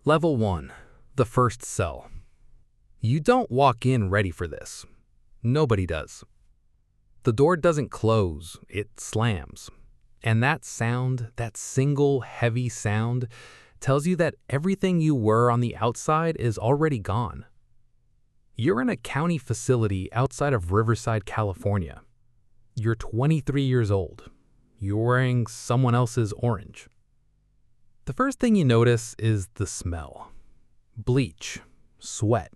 Level 1. The first cell. You don't walk in ready for this. Nobody does. The door doesn't close, it slams. And that sound, that single heavy sound, tells you that everything you were on the outside is already gone. You're in a county facility outside of Riverside, California. You're 23 years old. You're wearing someone else's orange. The first thing you notice is the smell. Bleach, sweat,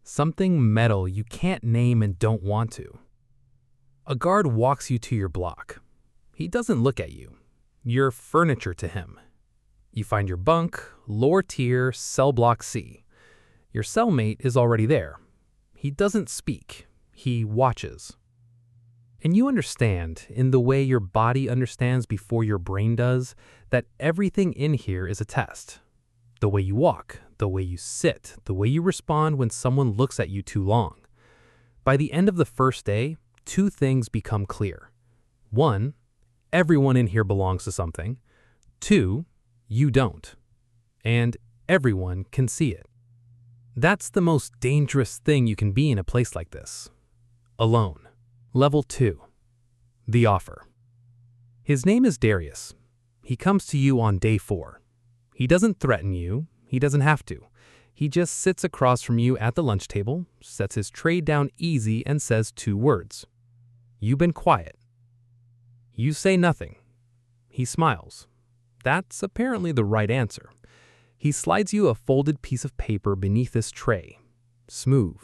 something metal you can't name and don't want to. A guard walks you to your block. He doesn't look at you. You're furniture to him. You find your bunk, lower tier, cell block C. Your cellmate is already there. He doesn't speak. He watches. And you understand, in the way your body understands before your brain does, that everything in here is a test. The way you walk, the way you sit, the way you respond when someone looks at you too long. By the end of the first day, two things become clear. One, everyone in here belongs to something. Two, you don't. And everyone can see it. That's the most dangerous thing you can be in a place like this. Alone. Level 2. The offer. His name is Darius. He comes to you on day 4. He doesn't threaten you. He doesn't have to. He just sits across from you at the lunch table, sets his tray down easy, and says 2 words. You've been quiet. You say nothing. He smiles. That's apparently the right answer. He slides you a folded piece of paper beneath this tray. Smooth.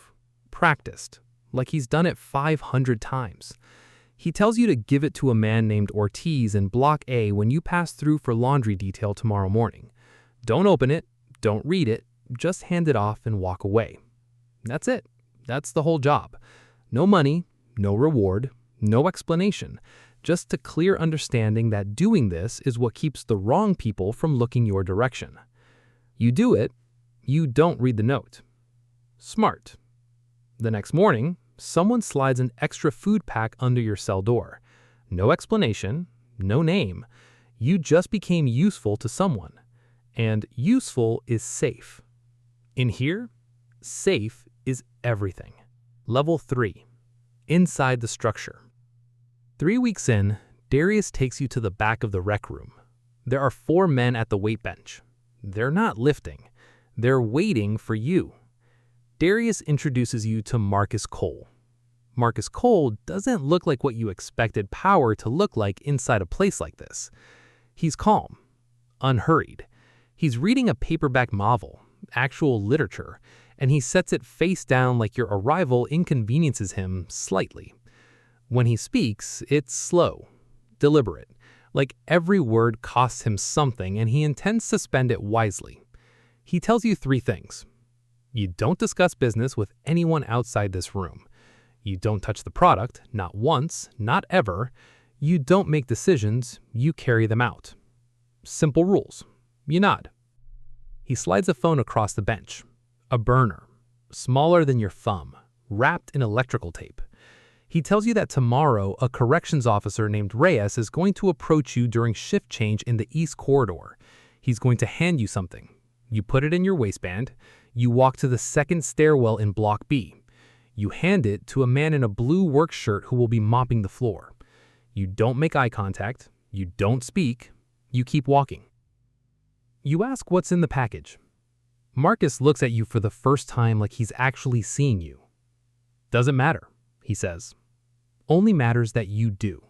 Practiced. Like he's done it 500 times. He tells you to give it to a man named Ortiz in Block A when you pass through for laundry detail tomorrow morning. Don't open it, don't read it, just hand it off and walk away. That's it. That's the whole job. No money, no reward, no explanation. Just a clear understanding that doing this is what keeps the wrong people from looking your direction. You do it, you don't read the note. Smart. The next morning, someone slides an extra food pack under your cell door. No explanation, no name. You just became useful to someone. And useful is safe. In here, safe is everything. Level 3. Inside the structure. 3 weeks in, Darius takes you to the back of the rec room. There are 4 men at the weight bench. They're not lifting. They're waiting for you. Darius introduces you to Marcus Cole. Marcus Cole doesn't look like what you expected power to look like inside a place like this. He's calm, unhurried. He's reading a paperback novel, actual literature, and he sets it face down like your arrival inconveniences him slightly. When he speaks, it's slow, deliberate, like every word costs him something and he intends to spend it wisely. He tells you 3 things. You don't discuss business with anyone outside this room. You don't touch the product, not once, not ever. You don't make decisions, you carry them out. Simple rules. You nod. He slides a phone across the bench. A burner, smaller than your thumb, wrapped in electrical tape. He tells you that tomorrow a corrections officer named Reyes is going to approach you during shift change in the East Corridor. He's going to hand you something. You put it in your waistband. You walk to the second stairwell in Block B. You hand it to a man in a blue work shirt who will be mopping the floor. You don't make eye contact. You don't speak. You keep walking. You ask what's in the package. Marcus looks at you for the first time like he's actually seeing you. Doesn't matter, he says. Only matters that you do.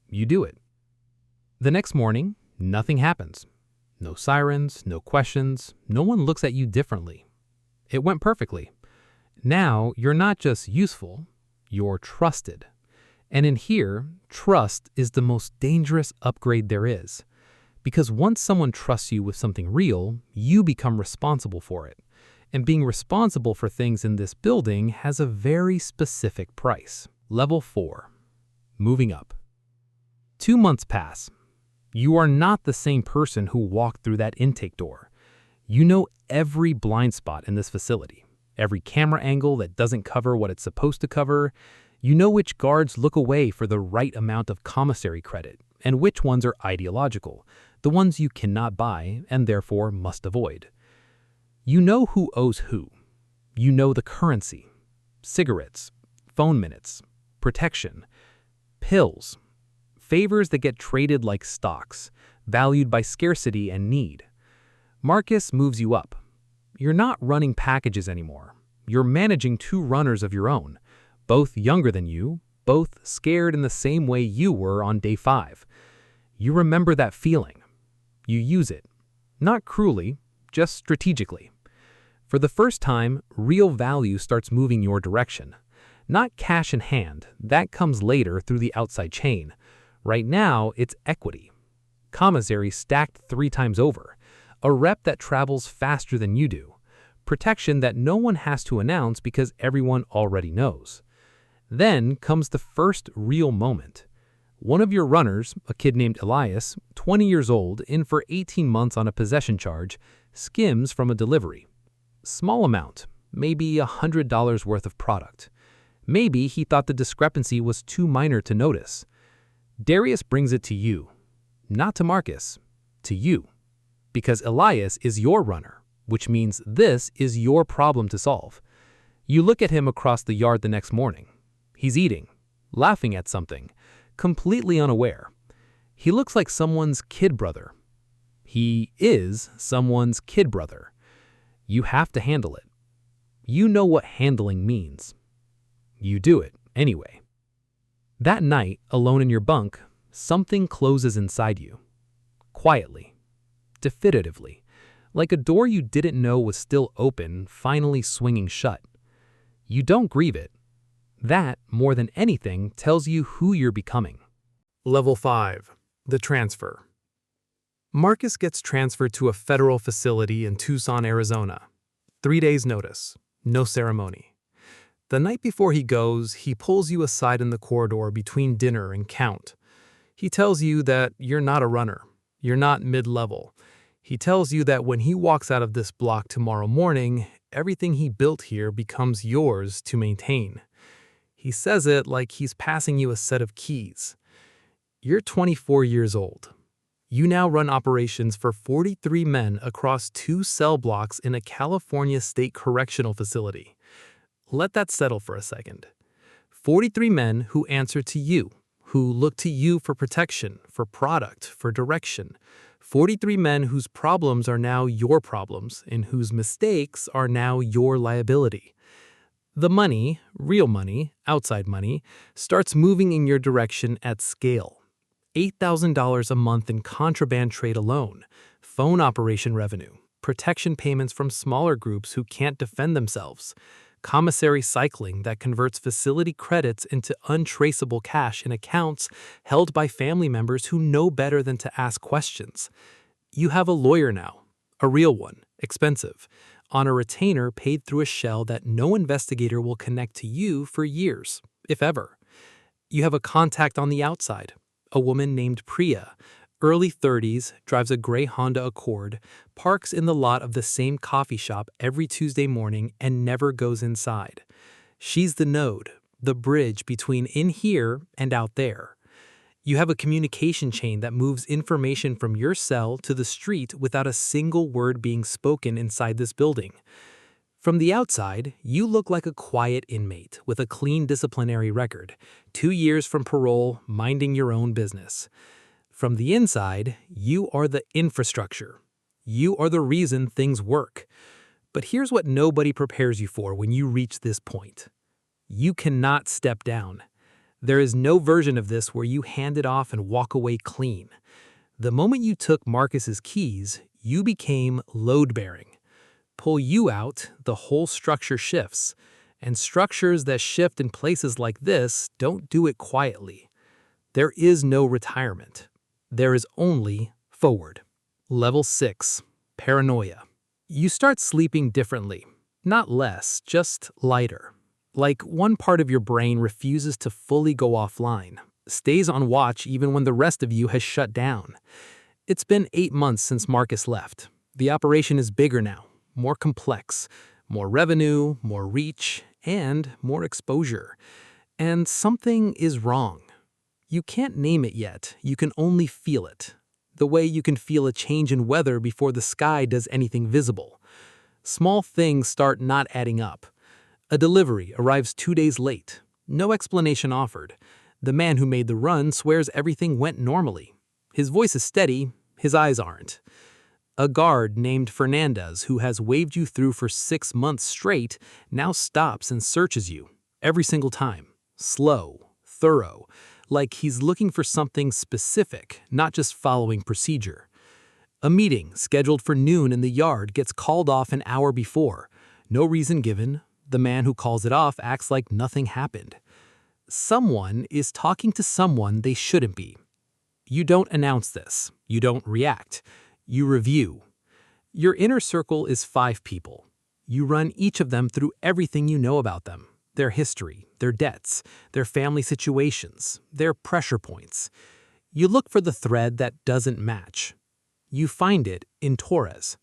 You do it. The next morning, nothing happens. No sirens, no questions, no one looks at you differently. It went perfectly. Now, you're not just useful, you're trusted. And in here, trust is the most dangerous upgrade there is. Because once someone trusts you with something real, you become responsible for it. And being responsible for things in this building has a very specific price. Level 4. Moving up. 2 months pass. You are not the same person who walked through that intake door. You know every blind spot in this facility, every camera angle that doesn't cover what it's supposed to cover. You know which guards look away for the right amount of commissary credit, and which ones are ideological, the ones you cannot buy and therefore must avoid. You know who owes who. You know the currency. Cigarettes, phone minutes, protection, pills, favors that get traded like stocks, valued by scarcity and need. Marcus moves you up. You're not running packages anymore. You're managing two runners of your own, both younger than you, both scared in the same way you were on day 5. You remember that feeling. You use it. Not cruelly, just strategically. For the first time, real value starts moving your direction. Not cash in hand, that comes later through the outside chain. Right now, it's equity. Commissary stacked 3 times over. A rep that travels faster than you do. Protection that no one has to announce because everyone already knows. Then comes the first real moment. One of your runners, a kid named Elias, 20 years old, in for 18 months on a possession charge, skims from a delivery. Small amount, maybe $100 worth of product. Maybe he thought the discrepancy was too minor to notice. Darius brings it to you. Not to Marcus, to you. Because Elias is your runner, which means this is your problem to solve. You look at him across the yard the next morning. He's eating, laughing at something, completely unaware. He looks like someone's kid brother. He is someone's kid brother. You have to handle it. You know what handling means. You do it anyway. That night, alone in your bunk, something closes inside you. Quietly. Definitively. Like a door you didn't know was still open, finally swinging shut. You don't grieve it. That, more than anything, tells you who you're becoming. Level 5. The transfer. Marcus gets transferred to a federal facility in Tucson, Arizona. 3 days notice. No ceremony. The night before he goes, he pulls you aside in the corridor between dinner and count. He tells you that you're not a runner. You're not mid-level. He tells you that when he walks out of this block tomorrow morning, everything he built here becomes yours to maintain. He says it like he's passing you a set of keys. You're 24 years old. You now run operations for 43 men across 2 cell blocks in a California state correctional facility. Let that settle for a second. 43 men who answer to you, who look to you for protection, for product, for direction. 43 men whose problems are now your problems and whose mistakes are now your liability. The money, real money, outside money, starts moving in your direction at scale. $8,000 a month in contraband trade alone, phone operation revenue, protection payments from smaller groups who can't defend themselves, commissary cycling that converts facility credits into untraceable cash in accounts held by family members who know better than to ask questions. You have a lawyer now, a real one, expensive, on a retainer paid through a shell that no investigator will connect to you for years, if ever. You have a contact on the outside, a woman named Priya, early 30s, drives a gray Honda Accord, parks in the lot of the same coffee shop every Tuesday morning and never goes inside. She's the node, the bridge between in here and out there. You have a communication chain that moves information from your cell to the street without a single word being spoken inside this building. From the outside, you look like a quiet inmate with a clean disciplinary record, 2 years from parole, minding your own business. From the inside, you are the infrastructure. You are the reason things work. But here's what nobody prepares you for when you reach this point. You cannot step down. There is no version of this where you hand it off and walk away clean. The moment you took Marcus's keys, you became load-bearing. Pull you out, the whole structure shifts. And structures that shift in places like this don't do it quietly. There is no retirement. There is only forward. Level 6. Paranoia. You start sleeping differently. Not less, just lighter. Like one part of your brain refuses to fully go offline, stays on watch even when the rest of you has shut down. It's been 8 months since Marcus left. The operation is bigger now, more complex, more revenue, more reach, and more exposure. And something is wrong. You can't name it yet, you can only feel it. The way you can feel a change in weather before the sky does anything visible. Small things start not adding up. A delivery arrives 2 days late. No explanation offered. The man who made the run swears everything went normally. His voice is steady, his eyes aren't. A guard named Fernandez, who has waved you through for 6 months straight, now stops and searches you. Every single time. Slow, thorough, like he's looking for something specific, not just following procedure. A meeting scheduled for noon in the yard gets called off an hour before. No reason given. The man who calls it off acts like nothing happened. Someone is talking to someone they shouldn't be. You don't announce this. You don't react. You review. Your inner circle is 5 people. You run each of them through everything you know about them, their history, their debts, their family situations, their pressure points. You look for the thread that doesn't match. You find it in Torres.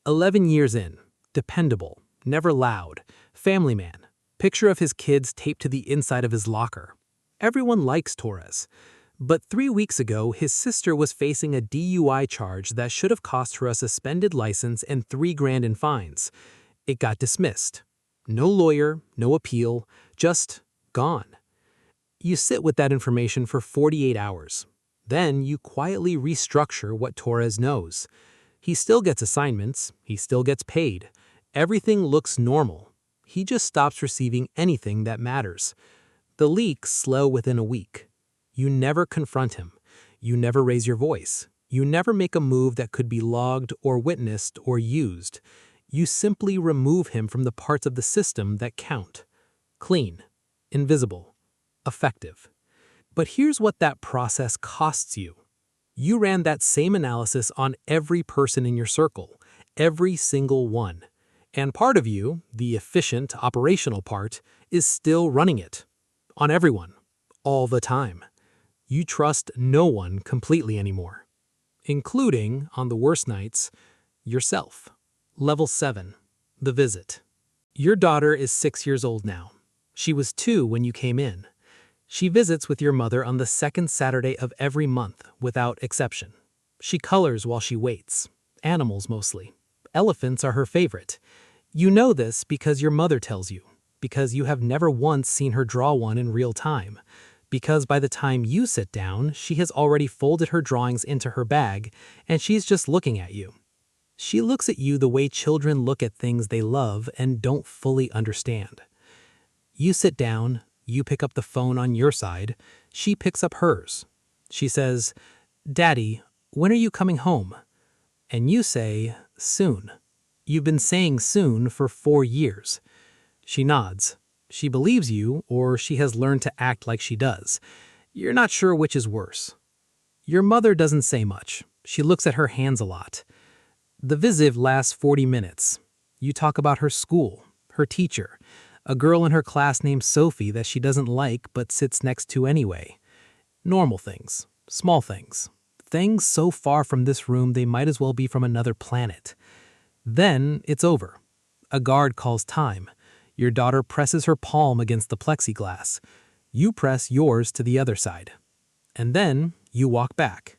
11 years in, dependable, never loud, family man, picture of his kids taped to the inside of his locker. Everyone likes Torres. But 3 weeks ago, his sister was facing a DUI charge that should have cost her a suspended license and $3,000 in fines. It got dismissed. No lawyer, no appeal, just gone. You sit with that information for 48 hours. Then you quietly restructure what Torres knows. He still gets assignments, he still gets paid. Everything looks normal. He just stops receiving anything that matters. The leaks slow within a week. You never confront him. You never raise your voice. You never make a move that could be logged or witnessed or used. You simply remove him from the parts of the system that count. Clean, invisible, effective. But here's what that process costs you. You ran that same analysis on every person in your circle, every single one. And part of you, the efficient, operational part, is still running it. On everyone. All the time. You trust no one completely anymore, including, on the worst nights, yourself. Level 7. The visit. Your daughter is 6 years old now. She was 2 when you came in. She visits with your mother on the 2nd Saturday of every month, without exception. She colors while she waits. Animals mostly. Elephants are her favorite. You know this because your mother tells you, because you have never once seen her draw one in real time. Because by the time you sit down, she has already folded her drawings into her bag, and she's just looking at you. She looks at you the way children look at things they love and don't fully understand. You sit down, you pick up the phone on your side, she picks up hers. She says, "Daddy, when are you coming home?" And you say, "Soon." You've been saying soon for 4 years. She nods. She believes you, or she has learned to act like she does. You're not sure which is worse. Your mother doesn't say much. She looks at her hands a lot. The visit lasts 40 minutes. You talk about her school, her teacher, a girl in her class named Sophie that she doesn't like but sits next to anyway. Normal things, small things. Things so far from this room they might as well be from another planet. Then it's over. A guard calls time. Your daughter presses her palm against the plexiglass. You press yours to the other side. And then you walk back.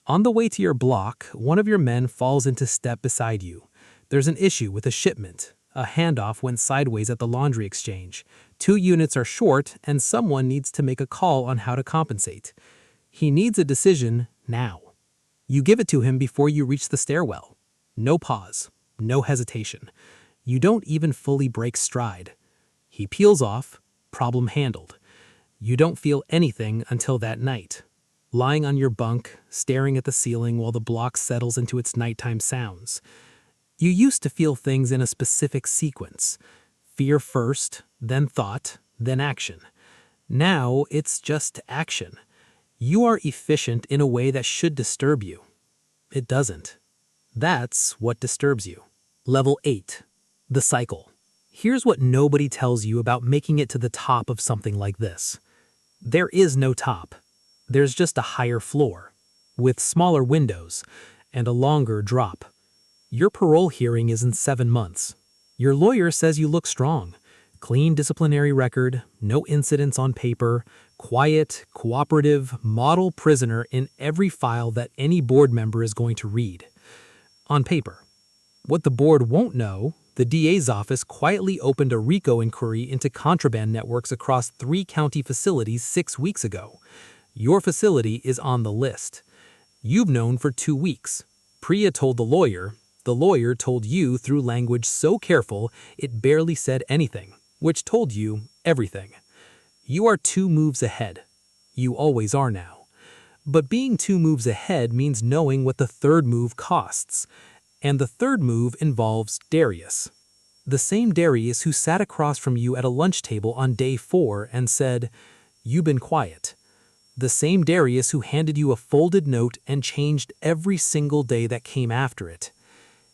On the way to your block, one of your men falls into step beside you. There's an issue with a shipment. A handoff went sideways at the laundry exchange. 2 units are short, and someone needs to make a call on how to compensate. He needs a decision now. You give it to him before you reach the stairwell. No pause, no hesitation. You don't even fully break stride. He peels off, problem handled. You don't feel anything until that night. Lying on your bunk, staring at the ceiling while the block settles into its nighttime sounds. You used to feel things in a specific sequence. Fear first, then thought, then action. Now it's just action. You are efficient in a way that should disturb you. It doesn't. That's what disturbs you. Level 8. The cycle. Here's what nobody tells you about making it to the top of something like this. There is no top. There's just a higher floor, with smaller windows, and a longer drop. Your parole hearing is in 7 months. Your lawyer says you look strong. Clean disciplinary record, no incidents on paper, quiet, cooperative, model prisoner in every file that any board member is going to read. On paper. What the board won't know, the DA's office quietly opened a RICO inquiry into contraband networks across 3 county facilities 6 weeks ago. Your facility is on the list. You've known for 2 weeks. Priya told the lawyer told you through language so careful it barely said anything, which told you everything. You are 2 moves ahead. You always are now. But being 2 moves ahead means knowing what the 3rd move costs. And the 3rd move involves Darius. The same Darius who sat across from you at a lunch table on day 4 and said, "You've been quiet." The same Darius who handed you a folded note and changed every single day that came after it.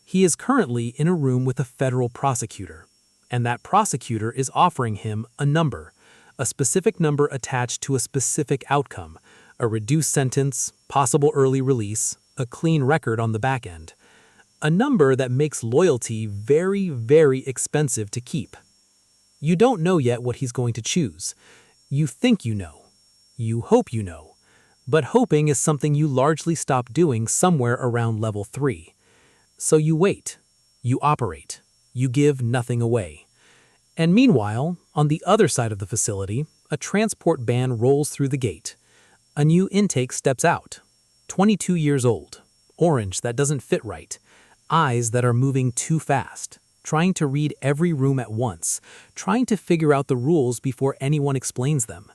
He is currently in a room with a federal prosecutor, and that prosecutor is offering him a number, a specific number attached to a specific outcome, a reduced sentence, possible early release, a clean record on the back end. A number that makes loyalty very, very expensive to keep. You don't know yet what he's going to choose. You think you know. You hope you know. But hoping is something you largely stop doing somewhere around level 3. So you wait. You operate. You give nothing away. And meanwhile, on the other side of the facility, a transport van rolls through the gate. A new intake steps out. 22 years old. Orange that doesn't fit right. Eyes that are moving too fast, trying to read every room at once, trying to figure out the rules before anyone explains them.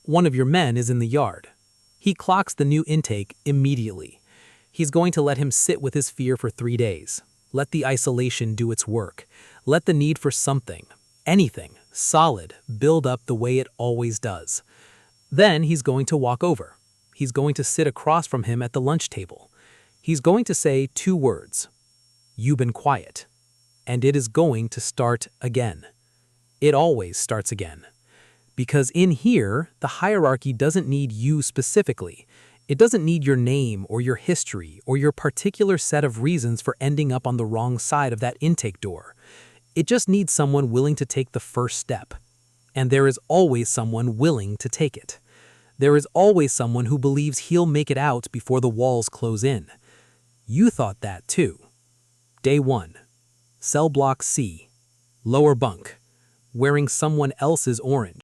One of your men is in the yard. He clocks the new intake immediately. He's going to let him sit with his fear for 3 days. Let the isolation do its work. Let the need for something, anything, solid, build up the way it always does. Then he's going to walk over. He's going to sit across from him at the lunch table. He's going to say 2 words. You've been quiet. And it is going to start again. It always starts again. Because in here, the hierarchy doesn't need you specifically. It doesn't need your name or your history or your particular set of reasons for ending up on the wrong side of that intake door. It just needs someone willing to take the first step. And there is always someone willing to take it. There is always someone who believes he'll make it out before the walls close in. You thought that too. Day 1. Cell block C. Lower bunk. Wearing someone else's orange.